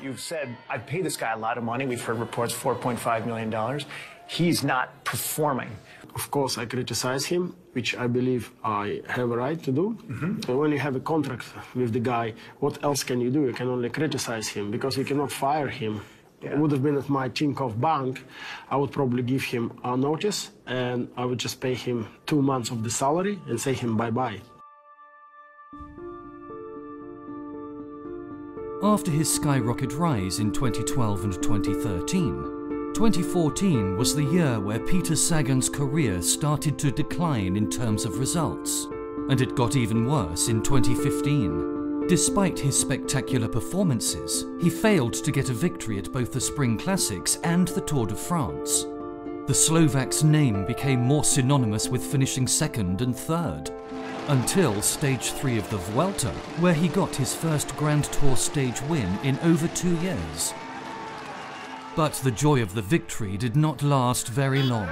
You've said, I've paid this guy a lot of money. We've heard reports, $4.5 million. He's not performing. Of course, I criticize him, which I believe I have a right to do. When you have a contract with the guy, what else can you do? You can only criticize him, because you cannot fire him. Yeah. It would have been at my Tinkoff bank. I would probably give him a notice, and I would just pay him 2 months of the salary and say him bye-bye. After his skyrocket rise in 2012 and 2013, 2014 was the year where Peter Sagan's career started to decline in terms of results, and it got even worse in 2015. Despite his spectacular performances, he failed to get a victory at both the Spring Classics and the Tour de France. The Slovak's name became more synonymous with finishing second and third, until stage 3 of the Vuelta, where he got his first Grand Tour stage win in over 2 years. But the joy of the victory did not last very long.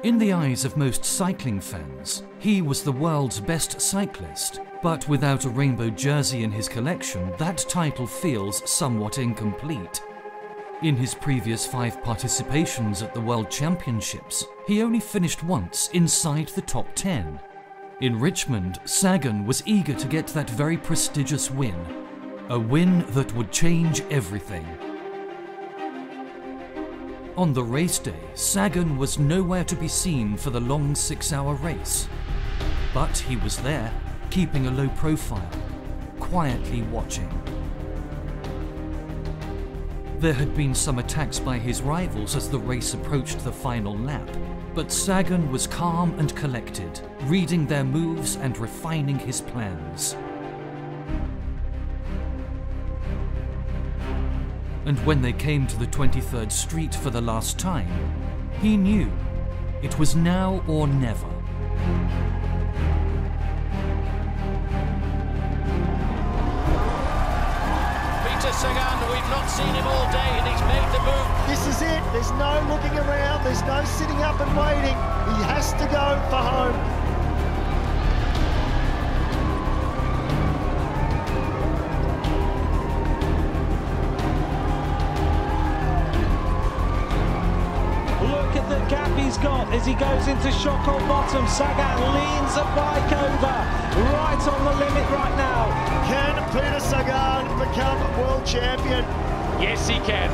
In the eyes of most cycling fans, he was the world's best cyclist, but without a rainbow jersey in his collection, that title feels somewhat incomplete. In his previous 5 participations at the World Championships, he only finished once inside the top 10. In Richmond, Sagan was eager to get that very prestigious win, a win that would change everything. On the race day, Sagan was nowhere to be seen for the long 6-hour race. But he was there, keeping a low profile, quietly watching. There had been some attacks by his rivals as the race approached the final lap, but Sagan was calm and collected, reading their moves and refining his plans. And when they came to the 23rd Street for the last time, he knew it was now or never. Peter Sagan, we've not seen him all day, and he's made the move. This is it. There's no looking around. There's no sitting up and waiting. He has to go for home. He's got as he goes into shock on bottom. Sagan leans a bike over, right on the limit right now. Can Peter Sagan become world champion? Yes, he can.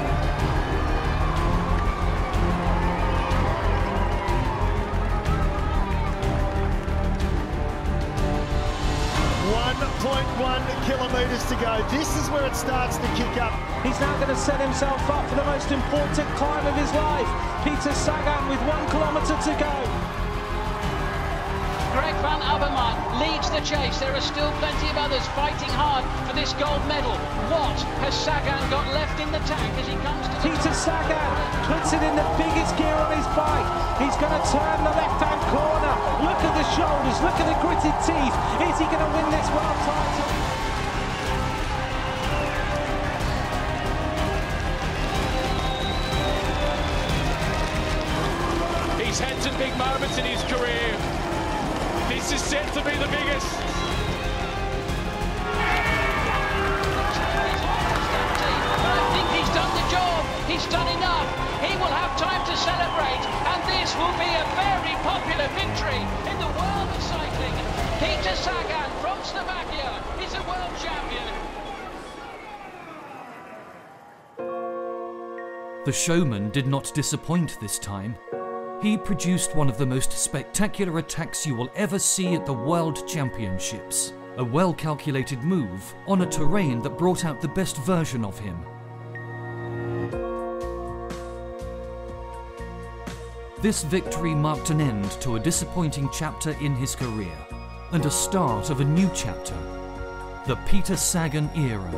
1.1 kilometres to go. This is where it starts to kick up. He's now going to set himself up for the most important climb of his life. Peter Sagan with 1 kilometre to go. Greg van Avermaet leads the chase. There are still plenty of others fighting hard for this gold medal. What has Sagan got left in the tank as he comes to... Peter Sagan puts it in the biggest gear on his bike. He's going to turn the left-hand corner. Look at the shoulders, look at the gritted teeth. Is he going to win this world title? He's had some big moments in his career. This is set to be the biggest. I think he's done the job. He's done enough. He will have time to celebrate, and this will be a very popular victory in the world of cycling. Peter Sagan from Slovakia is a world champion. The showman did not disappoint this time. He produced one of the most spectacular attacks you will ever see at the World Championships. A well-calculated move on a terrain that brought out the best version of him. This victory marked an end to a disappointing chapter in his career, and a start of a new chapter, the Peter Sagan era.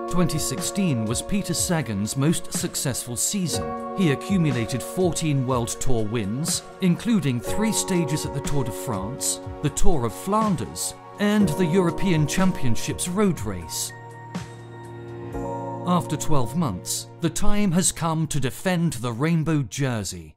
2016 was Peter Sagan's most successful season. He accumulated 14 World Tour wins, including 3 stages at the Tour de France, the Tour of Flanders, and the European Championships road race. After 12 months, the time has come to defend the rainbow jersey.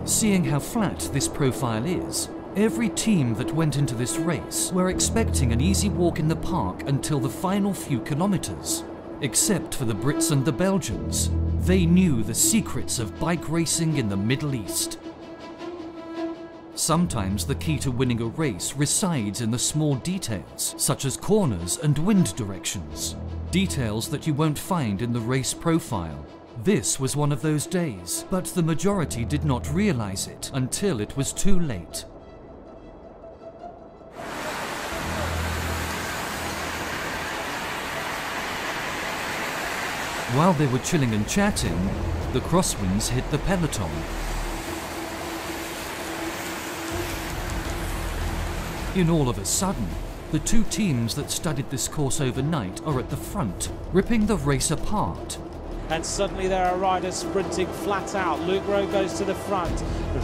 Seeing how flat this profile is, every team that went into this race were expecting an easy walk in the park until the final few kilometers. Except for the Brits and the Belgians, they knew the secrets of bike racing in the Middle East. Sometimes the key to winning a race resides in the small details, such as corners and wind directions. Details that you won't find in the race profile. This was one of those days, but the majority did not realize it until it was too late. While they were chilling and chatting, the crosswinds hit the peloton. In all of a sudden, the 2 teams that studied this course overnight are at the front, ripping the race apart. And suddenly there are riders sprinting flat out. Luke Rowe goes to the front.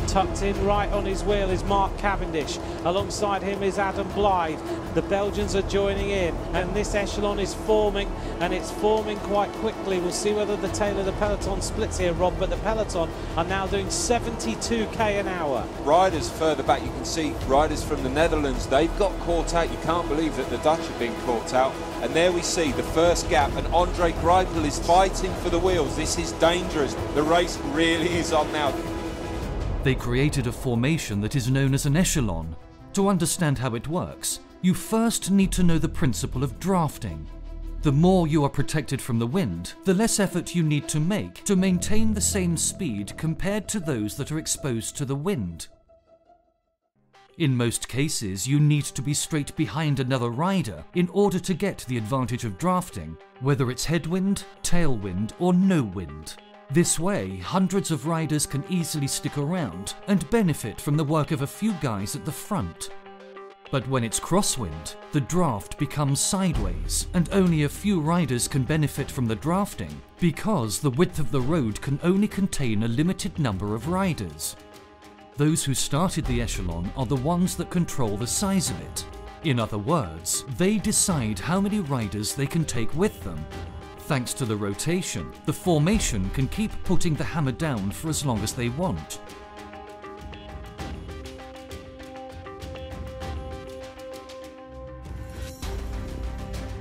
Tucked in right on his wheel is Mark Cavendish. Alongside him is Adam Blythe. The Belgians are joining in, and this echelon is forming, and it's forming quite quickly. We'll see whether the tail of the peloton splits here, Rob, but the peloton are now doing 72k an hour. Riders further back, you can see riders from the Netherlands, they've got caught out. You can't believe that the Dutch have been caught out. And there we see the first gap, and Andre Greipel is fighting for the wheels. This is dangerous. The race really is on now. They created a formation that is known as an echelon. To understand how it works, you first need to know the principle of drafting. The more you are protected from the wind, the less effort you need to make to maintain the same speed compared to those that are exposed to the wind. In most cases, you need to be straight behind another rider in order to get the advantage of drafting, whether it's headwind, tailwind, or no wind. This way, hundreds of riders can easily stick around and benefit from the work of a few guys at the front. But when it's crosswind, the draft becomes sideways, and only a few riders can benefit from the drafting because the width of the road can only contain a limited number of riders. Those who started the echelon are the ones that control the size of it. In other words, they decide how many riders they can take with them. Thanks to the rotation, the formation can keep putting the hammer down for as long as they want.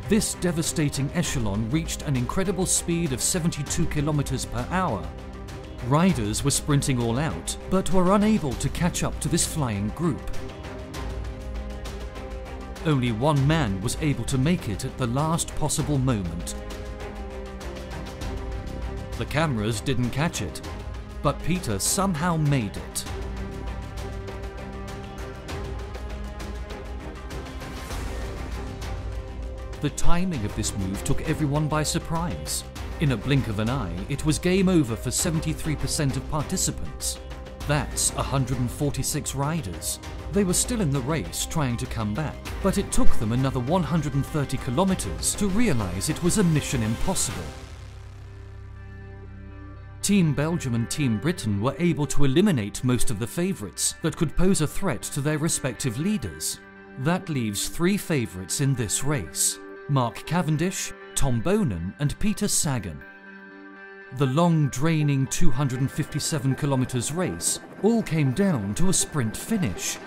This devastating echelon reached an incredible speed of 72 kilometers per hour. Riders were sprinting all out, but were unable to catch up to this flying group. Only one man was able to make it at the last possible moment. The cameras didn't catch it, but Peter somehow made it. The timing of this move took everyone by surprise. In a blink of an eye, it was game over for 73% of participants. That's 146 riders. They were still in the race trying to come back, but it took them another 130 kilometers to realize it was a mission impossible. Team Belgium and Team Britain were able to eliminate most of the favourites that could pose a threat to their respective leaders. That leaves 3 favourites in this race: Mark Cavendish, Tom Boonen and Peter Sagan. The long, draining 257 kilometers race all came down to a sprint finish.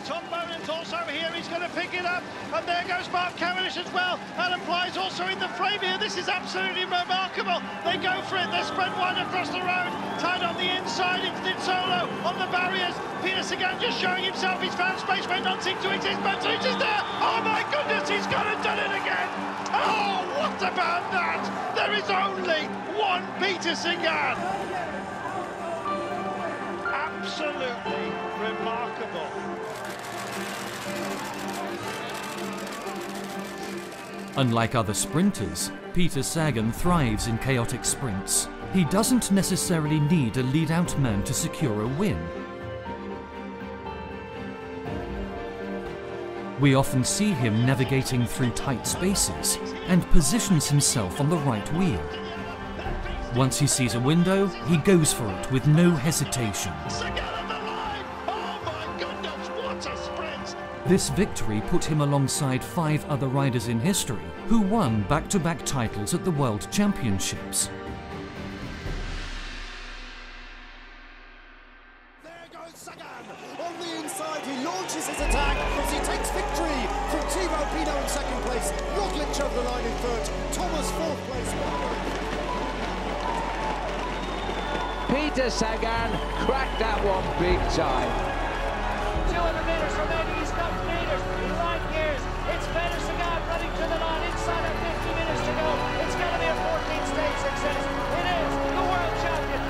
Tom Boonen's also here, he's going to pick it up, and there goes Mark Cavendish as well. Adam Blythe's also in the frame here. This is absolutely remarkable. They go for it, they spread wide across the road, tied on the inside, it's did solo on the barriers. Peter Sagan just showing himself, he's found space where none seem to exist, but he's just there. Oh my goodness, he's gone and done it again. Oh, what about that? There is only one Peter Sagan. Absolutely remarkable. Unlike other sprinters, Peter Sagan thrives in chaotic sprints. He doesn't necessarily need a lead-out man to secure a win. We often see him navigating through tight spaces and positions himself on the right wheel. Once he sees a window, he goes for it with no hesitation. This victory put him alongside 5 other riders in history who won back-to-back titles at the World Championships. There goes Sagan. On the inside, he launches his attack as he takes victory from Thibaut Pinot in second place, Roglic over the line in third, Thomas fourth place. Peter Sagan cracked that one big time. 200 metres remaining, he's got meters, in line gears. It's Peter Sagan running to the line inside of 50 minutes to go. It's going to be a 14-stage success. It is the world champion.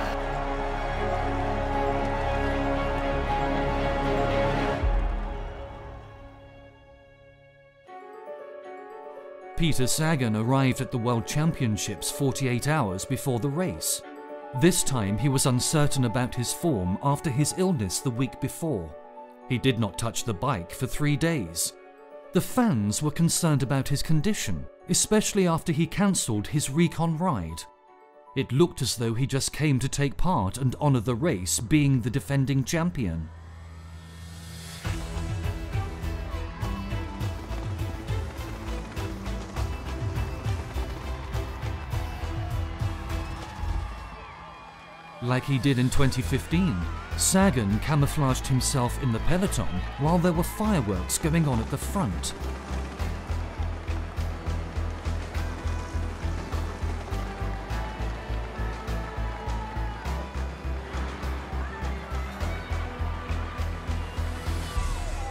Peter Sagan arrived at the World Championships 48 hours before the race. This time he was uncertain about his form after his illness the week before. He did not touch the bike for 3 days. The fans were concerned about his condition, especially after he cancelled his recon ride. It looked as though he just came to take part and honour the race, being the defending champion. Like he did in 2015, Sagan camouflaged himself in the peloton while there were fireworks going on at the front.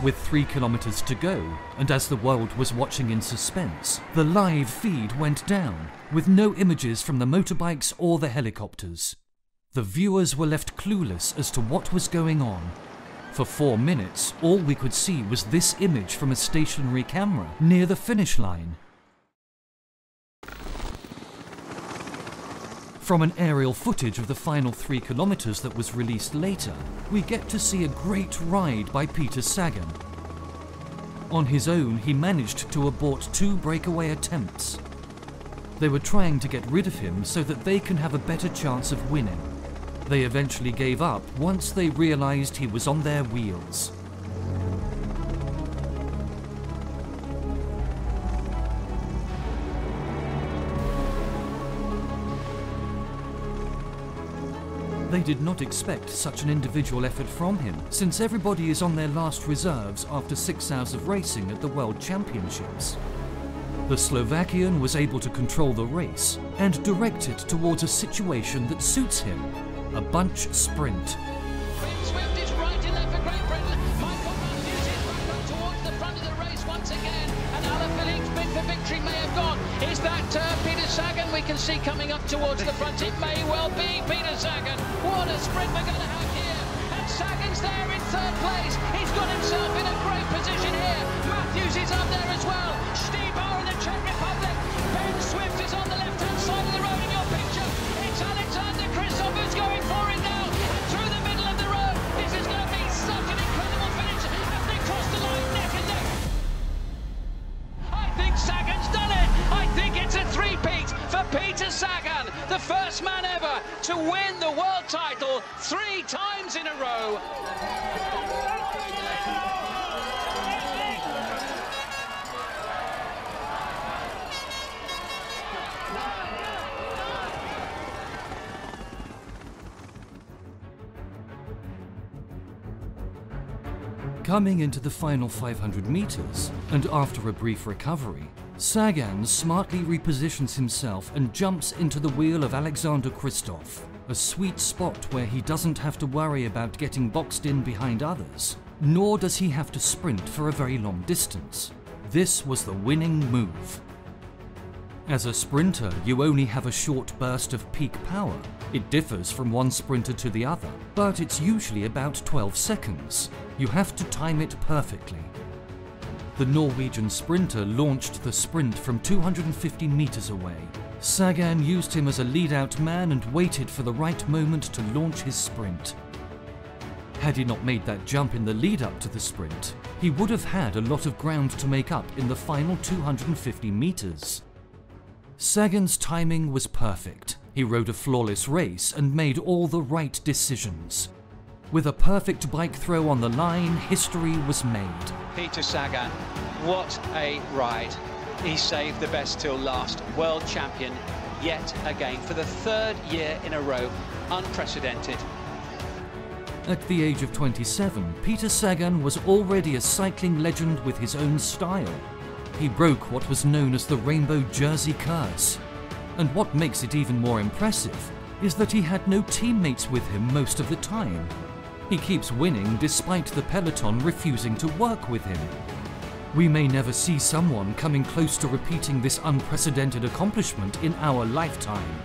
With 3 kilometers to go, and as the world was watching in suspense, the live feed went down, with no images from the motorbikes or the helicopters. The viewers were left clueless as to what was going on. For 4 minutes, all we could see was this image from a stationary camera near the finish line. From an aerial footage of the final 3 kilometers that was released later, we get to see a great ride by Peter Sagan. On his own, he managed to abort 2 breakaway attempts. They were trying to get rid of him so that they can have a better chance of winning. They eventually gave up once they realized he was on their wheels. They did not expect such an individual effort from him, since everybody is on their last reserves after 6 hours of racing at the World Championships. The Slovakian was able to control the race and direct it towards a situation that suits him. A bunch sprint. Swift is right in there for Great Britain. Michael Matthews is back up towards the front of the race once again. And Alaphilipp's bid for victory may have gone. Is that Peter Sagan we can see coming up towards the front? It may well be Peter Sagan. What a sprint we're going to have here. And Sagan's there in 3rd place. He's got himself in a great position here. Matthews is up there as well. Steve Bauer in the Czech Republic. Ben Swift is on the left-hand side of the road in your picture. It's Alexander Kristoff who's going for it now. And through the middle of the road. This is going to be such an incredible finish as they cross the line neck and neck. I think Sagan's done it. I think it's a 3-peat for Peter Sagan, the first man ever to win the world title 3 times in a row. Coming into the final 500 meters, and after a brief recovery, Sagan smartly repositions himself and jumps into the wheel of Alexander Kristoff, a sweet spot where he doesn't have to worry about getting boxed in behind others, nor does he have to sprint for a very long distance. This was the winning move. As a sprinter, you only have a short burst of peak power. It differs from one sprinter to the other, but it's usually about 12 seconds. You have to time it perfectly. The Norwegian sprinter launched the sprint from 250 meters away. Sagan used him as a lead-out man and waited for the right moment to launch his sprint. Had he not made that jump in the lead-up to the sprint, he would have had a lot of ground to make up in the final 250 meters. Sagan's timing was perfect. He rode a flawless race and made all the right decisions. With a perfect bike throw on the line, history was made. Peter Sagan, what a ride. He saved the best till last. World champion yet again for the third year in a row. Unprecedented. At the age of 27, Peter Sagan was already a cycling legend with his own style. He broke what was known as the Rainbow Jersey curse. And what makes it even more impressive is that he had no teammates with him most of the time. He keeps winning despite the peloton refusing to work with him. We may never see someone coming close to repeating this unprecedented accomplishment in our lifetime.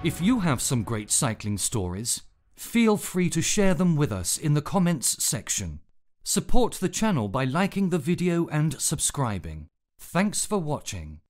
If you have some great cycling stories, feel free to share them with us in the comments section. Support the channel by liking the video and subscribing. Thanks for watching.